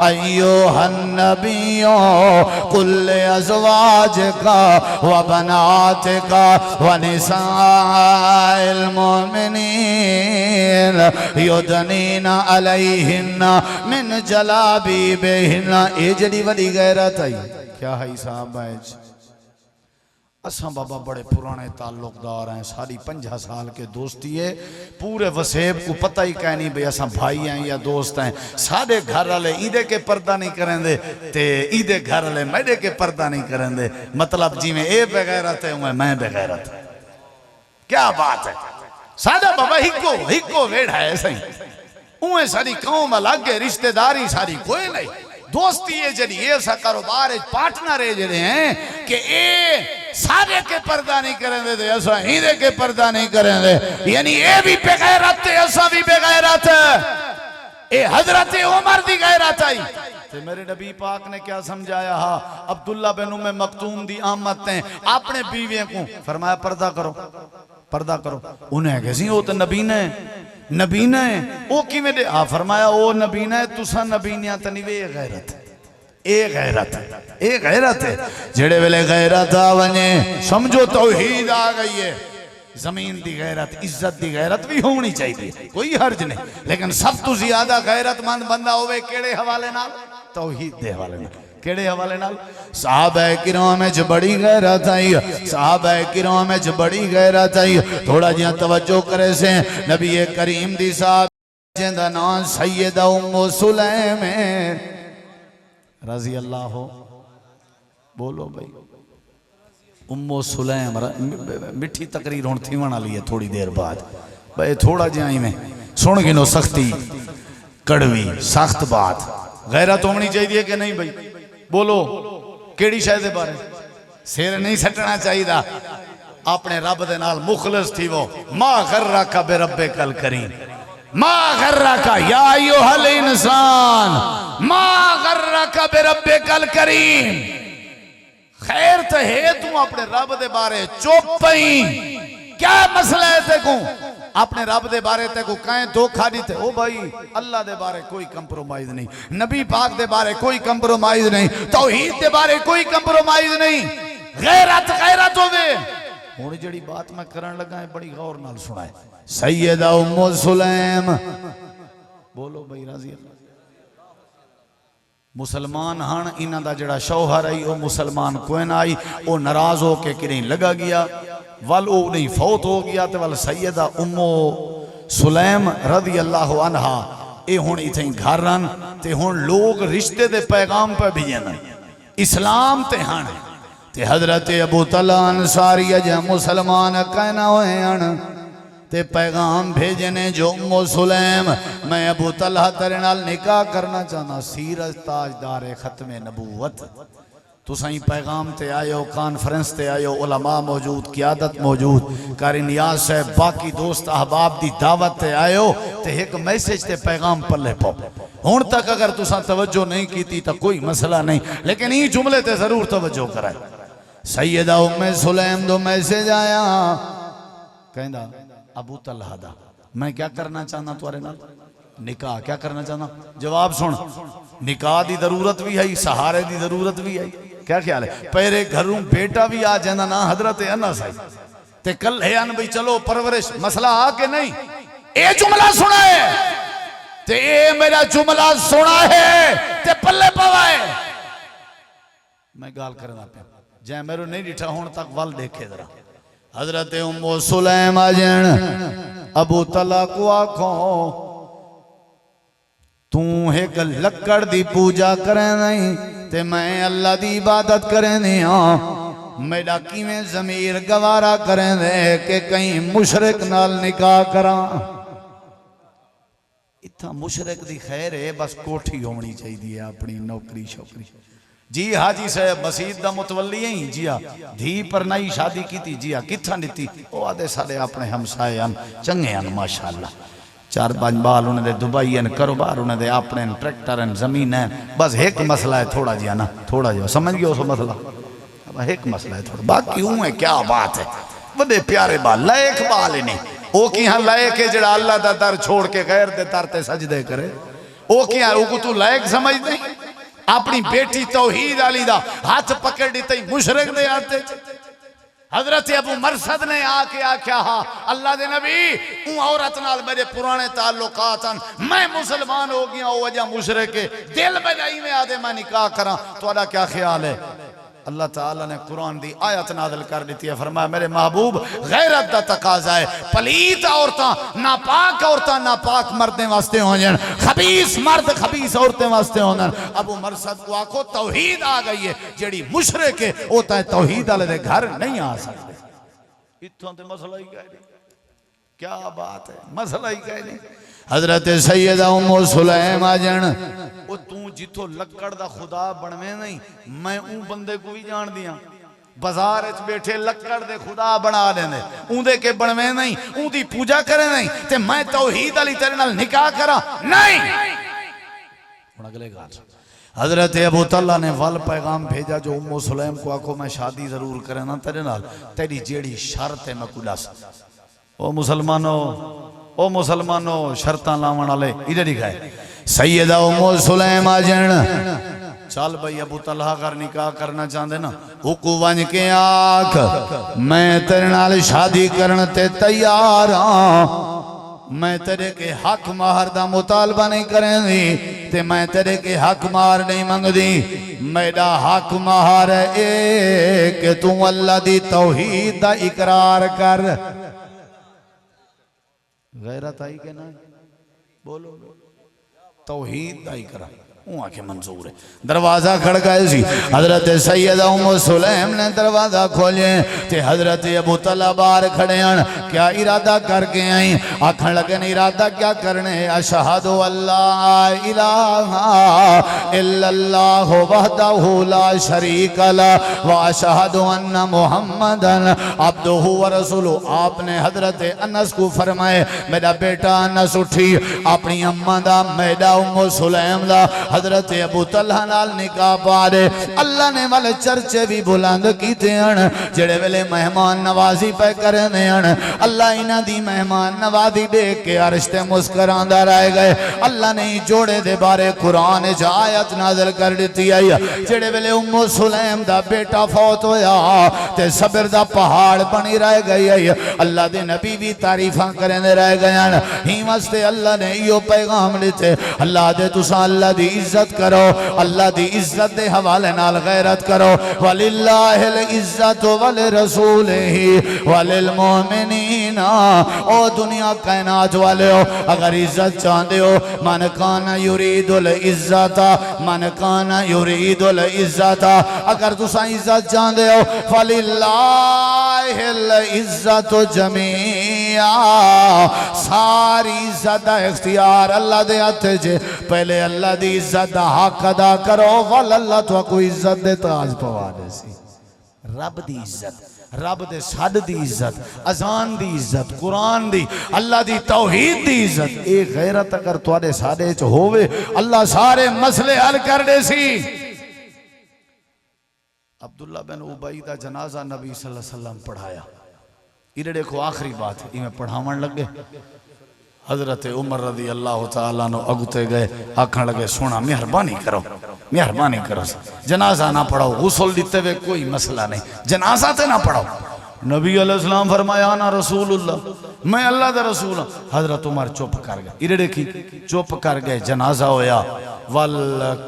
अय्युहन नबियो कुल अज़वाज का व बनात का व निसाइल मोमिनीन युदनीना अलैहिन्ना मिन जलाबीबिहिन्ना ये जड़ी वडी गैरत आई क्या है साहब है असा बाबा बड़े पुराने ताल्लुकदार हैं सारी 50 साल के दोस्ती है पूरे वसेब को पता ही कह नहीं भाई असा भाई हैं या दोस्त हैं साढ़े घर वाले ईदे के पर्दा नहीं करेंगे ते ईदे घर वाले मेरे के पर्दा नहीं करेंगे मतलब जिमें ए बेगैरत है मैं बेगैरत क्या बात है सादा बाबा हिको वेड़ा है सही उए सारी कौम अलग है रिश्तेदारी सारी कोई नहीं दोस्ती है जड़ी ऐसा कारोबार है पार्टनर है जड़े हैं कि ए सारे के पर्दा नहीं करेंगे तो ऐसा हीरे के पर्दा नहीं करेंगे यानी ये भी बेगैरत है ऐसा भी बेगैरत है ए हजरत उमर दी गैरत आई ते मेरे नबी पाक ने क्या समझाया हा अब्दुल्ला बिन उम्मे मक्तूम दी आमद ते अपने बीवियों को फरमाया पर्दा करो, पर्दा करो। उन्हें कैसी वो तो नबीना है वो किवें दे आ फरमाया वो नबीना है तुसा नबीनिया तो नहीं वे गैरत ए गैरत है जेड़े वेले गैरत आ वने समझो तौहीद आ गई है। जमीन दी गैरत इज्जत दी गैरत भी होनी चाहिए कोई हर्ज नहीं, लेकिन सब तो ज्यादा गैरतमंद बंदा होवे केड़े हवाले नाल तौहीद दे हवाले नाल। केड़े हवाले नाल सहाबा किराम में बड़ी गैरत आई, सहाबा किराम में बड़ी गैरत आई। थोड़ा जिहा तवज्जो करे से नबी करीम दी साहब जिंदा नाम सैयदा उम्मु सुलैम रजी अल्लाह हो बोलो भाई उम्मु सुलैम मिठी तकरीर हुण थीवण वाली है थोड़ी देर बाद भाई थोड़ा जिहा में सुन गिनो सख्ती कड़वी सख्त बात गैरत होनी चाहिए कि नहीं भाई बोलो केड़ी शय दे बारे सिर नहीं सटना चाहिए अपने रब दे नाल मुखलिस थी वो मा गर्रा का बे रब्बे कल करीम मा गर्रा का या अय्युहल इंसान मा गर्रा का बे रब्बे कल करीम। खैर तो है तू अपने रब दे बारे चुप ही क्या मसला है तेको अपने रब दे बारे तेको कहीं धोखा दी थे ओ भाई अल्लाह दे बारे कोई कंप्रोमाइज नहीं, नबी पाक दे बारे कोई कंप्रोमाइज नहीं, तौहीद दे बारे कोई कंप्रोमाइज नहीं। गैरत होवे हुण जेड़ी बात मैं करन लगा है बड़ी गौर नाल सुना है। सैयदा उम्मु सुलैम बोलो भाई राजी अल्लाह मुसलमान हन इन्हां दा जेड़ा शौहर आई ओ मुसलमान कोई ना आई ओ नाराज हो के किरें लगा गया वल ओ नहीं फौत हो गया ते वल सैयदा उम्मु सुलैम रज़ी अल्लाह अन्हा ए हुण इथे घर रन ते हुण लोग रिश्ते दे पैगाम पे भेजन इस्लाम ते हन ते हजरत अबू तला अंसारी अज मुसलमान कहना होए हन ते पैगाम भेजने जो उम्मु सुलैम मैं अबू तलहा तेरे नाल निकाह करना चाहना सीरत ताजदार खत्मे नबूवत तुसाई पैगाम ते आयो कॉन्फ्रेंस ते आयो उलमा मौजूद क़ियादत मौजूद कारी नियाज साहब बाकी दोस्त अहबाब दी दावत ते आयो ते एक मैसेज ते पैगाम पल्ले पाओ हुण तक अगर तुसा तवज्जो नहीं की तो कोई मसला नहीं, लेकिन ये जुमले ते जरूर तवज्जो कराए। सैयदा उम्मे सुलैम दो मैसेज आया कहंदा अबू तलहा दा मैं क्या करना चाहना तुम्हारे नाल निकाह क्या करना चाहना। जवाब सुन निकाह दी जरूरत भी है सहारे दी जरूरत भी है क्या ख्याल है पेरे घरों बेटा भी आ जाना ना हजरत अनस आई ते कल है अन भाई चलो परवरिश मसला आ के नहीं ए जुमला सुना है ते ए मेरा जुमला सुना है ते पल्ले पवाए मैं गाल करना पे जै मेरो नहीं डिठा होने तक वल देखे जरा हजरत उम्मु सुलैम आजन अबू तला को आखो तू एक लक्कड़ दी पूजा करे नहीं ते मैं अल्लाह दी इबादत करे नहीं मेरा किवें ज़मीर गवारा करे दे कि कहीं मुशरिक नाल निकाह करा। इतना मुशरिक दी खैर है बस कोठी होनी चाहिए अपनी नौकरी शौकरी। जी हाजी साहब मसीद दा मुतवली है जी हाँ धी पर नई शादी की थी जी हाँ कित्था नीती वो आदे सारे अपने हमसाए हैं चंगे हैं माशाअल्लाह 4-5 बाल उन्हें दुबई हैं कारोबार उन्हें अपने ट्रैक्टर हैं जमीन है बस एक मसला है थोड़ा जिहा ना थोड़ा जिहा समझ गए उस मसला एक मसला है थोड़ा बाकी ऊँ है क्या बात है बड़े प्यारे बाल लायक बाल ही नहीं वो कि हाँ लायक है जरा अल्लाह दा दर छोड़ के गैर दे दर ते सजदे करे वो क्या वो तू लायक समझ नहीं अपनी बेटी तौहीद अली दा हाथ पकड़ दी तई मुशरिक दे हाथ हजरत अबू मरसद ने आके आख्या हा अल्लाह दे नबी ऊ औरत नाल मेरे पुराने ताल्लुकात हैं मैं मुसलमान हो गया ओ वजह मुशरिक है दिल में नहीं में आदे मैं निकाह करा तो क्या ख्याल है। अल्लाह ताला ने कुरान दी आयत नाज़िल कर दी है फरमाया मेरे महबूब गैरत दा तकाजा है पलीत औरतां नापाक औरतां नापाक मर्दे वास्ते हो जान खबीस मर्द खबीस औरतें वास्ते हो जान। अबू मरसद को आखो तौहीद आ गई है जेड़ी मुशरिक है वो तां तौहीद वाले दे घर नहीं आ सकते इत्थों ते मसला ही क्या बात है मसला ही कह नहीं। हजरत सैयदा उम्मु सुलैम आजन वो तू जिथों लक्कड़ दा खुदा बनवे नहीं मैं ऊ बंदे को भी जान दिया बाजार बैठे लक्कड़ दे खुदा बना देंदे ऊंदे के बनवे नहीं ऊंदी पूजा करे नहीं ते मैं तौहीद अली तेरे नाल निकाह करा नहीं। हुण अगले गाल हजरत अबू तल्ला ने वल पैगाम भेजा जो उम्मो सुलैम को आखो मैं शादी जरूर करे ना तेरे नाल, तेरी जेड़ी शर्त है मैं को दस। ओ मुसलमानो शर्तां लावण वाले इधर ही गए। सैयदा उम्मो सुलैम आजन चल भाई अबू तलहा कर निकाह करना चाहते ना, हुकू वन के आख मैं तेरे नाल शादी करने ते तैयार हाँ, मैं तेरे के हक मार दा मुतालबा नहीं करेंदी ते मैं तेरे के हक मार नहीं मंगदी। मेरा हक मार ए कि तू अल्लाह दी तौहीद दा इकरार कर। गैरत आई के ना बोलो, तौहीद दा इकरार आके मंजूर है। दरवाजा खड़काए सी, हजरत सैयदा उम्मो सुलैम ने दरवाजा खोले ते हजरत अबू तल्ला बाहर खड़े हैं। क्या इरादा करके आई? आखन लगे इरादा क्या करने? अशहदु अल्ला इलाहा इल्लल्लाह वहदहु ला शरीका लहु व अशहदु अन्ना मुहम्मदन अब्दुहु व रसूलुहु। आपने हजरत अनस को फरमाए मेरा बेटा अनस उठी अपनी अम्मा दा मेरा उम्मो सुलैम दा हजरत अबू तल्हा नाल निकाह पा दे। अल्लाह ने वाले चर्चे भी बुलंद कीते हैं जेड़े वेले मेहमान नवाजी पे करने हैं। अल्लाह इन्हां दी मेहमान नवाजी देख के अर्श ते मुस्कुरांदा रह गए। अल्लाह ने जोड़े दे बारे कुरान च आयत नाज़िल कर दी आई जेड़े वेले उम्मो सुलैम दा बेटा फौत होया ते सबर दा पहाड़ बनी रह गई है। अल्लाह दे नबी भी तारीफां करने रह गए हैं। ही वास्ते अल्लाह ने यो पैगाम दिते अल्लाह दे तुसा अल्लाह दी इज्जत करो, अल्लाह दी इज्जत दे हवाले नाल गैरत करो। वलिल्लाहिल इज्जतु वल रसूलिही वलिल मोमिनीन। ओ दुनिया कायनात वाले हो अगर इज्जत चाहते हो मन काना युरीदुल इज्जता मन काना युरीदुल इज्जता, अगर तुसा इज्जत चाहते हो वलिल्लाहिल इज्जतु जमीआ, सारी इज्जत दा इख्तियार अल्लाह दे हथ च। पहले अल्लाह दी इज्जत दा हक अदा करो वल अल्लाह तो कोई इज्जत दे ताज पवा दे सी। रब दी इज्जत, रब दे सद दी इज्जत, अजान दी इज्जत, कुरान दी, अल्लाह दी तौहीद दी इज्जत, ए गैरत अगर तुहाडे साडे च होवे अल्लाह सारे मसले हल कर दे सी। अब्दुल्ला बिन उबई दा जनाजा नबी सल्लल्लाहु अलैहि वसल्लम पढ़ाया। इधर देखो आखिरी बात है इवें पढ़ावन लगे। हजरत उमर रदी अल्लाह तआला नो अगुते गए आखन लगे सोना मेहरबानी करो जनाजा ना पढ़ाओ, गुस्ल दिते हुए कोई मसला नहीं, जनाजा ते ना पढ़ाओ। नबी अलैहिस्सलाम फरमाया ना रसूलुल्लाह, मैं अल्लाह दा रसूल हूं। हजरत उमर चुप कर गए। इधर देखी चुप कर गए। जनाजा होया वल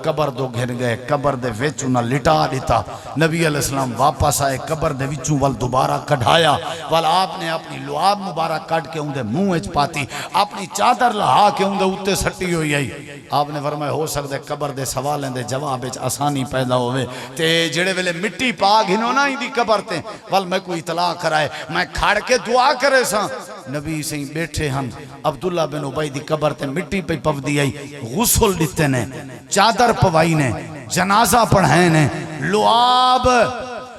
कबर दो घिर गए, कबर दे विच उन्हें लिटा दिता। नबी अलैहिस्सलाम वापस आए, कबर दे विचों वल दोबारा कढ़ाया। वल आपने अपनी लुआब मुबारक कट के उनके मुंह विच पाती, अपनी चादर लहा के उनके उत्ते सट्टी हुई आई। आपने फरमाया हो सकता कबर दे सवालों के जवाब विच आसानी पैदा होवे ते जेड़े वेले मिट्टी पा घिनो ना इंदी कबर ते वल मैं कोई इतला कराए मैं खड़ के दुआ करे सा। नबी सही बैठे हम, अब्दुल्ला बिन उबई दी कबर ते मिट्टी पे पवदी आई, गुस्ल दिते ने, चादर पवाई ने, जनाजा पढ़ाए ने,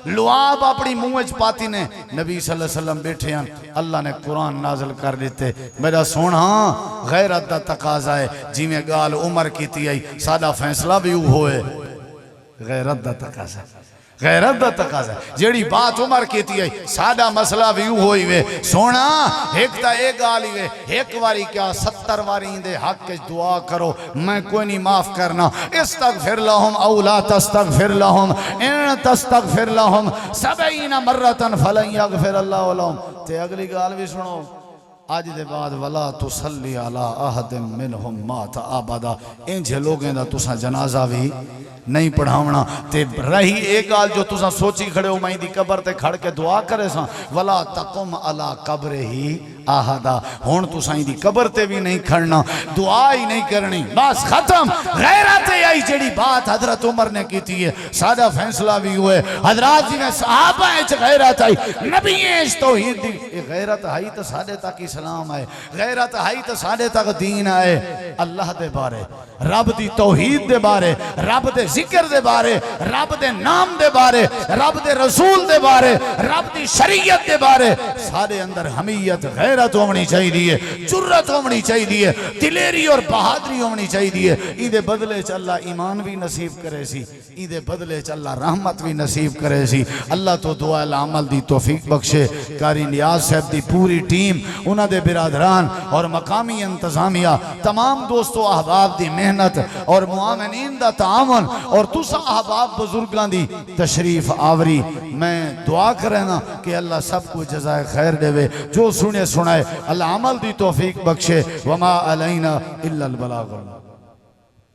लुआब अपनी मुंह च पाती ने। नबी सल्लल्लाहु अलैहि वसल्लम बैठे हैं, अल्लाह ने कुरान नाज़िल कर दिते। मेरा सोना गैरत दा तकाजा है, जिवें गाल उमर कीती आई साडा फैसला भी होए। गैरत दा तकाजा, गैरत दा तकाजा, जेड़ी बात उमर कीती है साडा मसला भी होई वे। सोना एक ता ए गाल ही वे, एक बारी क्या 70 बारी इंदे हक के दुआ करो मैं कोई नहीं माफ करना। इस्तगफिर लहुम औ ला तस्तगफिर लहुम इन तस्तगफिर लहुम 70 मर्रतन फलन यगफिर अल्लाहु लहुम। ते अगली गाल भी सुनो, अज दे बाद वला तुसल्ली अला अहदिम मिनहुम मात अबदा, इंज लोगों दा तुसा जनाजा भी नहीं पढ़ावना। ते रही एक गाल जो तुसा सोची खड़े हो मैं दी कबर ते खड़ के दुआ करे सा, वला तकुम अला कब्र ही आहदा, हुण तुसा दी कबर ते भी नहीं खड़ना, दुआ ही नहीं करनी, बस खत्म। गैरत आई जेड़ी बात हजरत उमर ने की थी सादा फैसला भी हुए। हजरात जी ने सहाबा च गैरत आई, नबी च तौहीद दी गैरत आई तो साडे तक इस्लाम आए, गैरत आई तो साडे तक दीन आए। अल्लाह दे बारे रब दी तौहीद दे बारे, रब दे जिक्र दे बारे, रब दे नाम दे बारे, रब दे रसूल दे बारे, रब दी शरीयत दे बारे सारे अंदर हमीयत गैरत होनी चाहिए, जुर्रत होनी चाहिए, दिलेरी और बहादुरी होनी चाहिए। इदे बदले च अल्लाह ईमान भी नसीब करे सी, इदे बदले च अल्लाह रहमत भी नसीब करे सी। अल्लाह तो दुआ अमल दी तौफीक बख्शे। कारी नियाज साहब दी पूरी टीम, उन्हां दे बिरादरान और मकामी इंतजामिया, तमाम दोस्तों अहबाब दी मेहनत और मुआमिनीन दा तामन और तुसा अहबाब बुजुर्गां दी तशरीफ आवरी, मैं दुआ करना कि अल्लाह सबको जज़ाए खैर देवे। जो सुने सुनाए अल्लाह अमल दी तौफीक बख्शे। वमा अलैना इल्लल बलाग।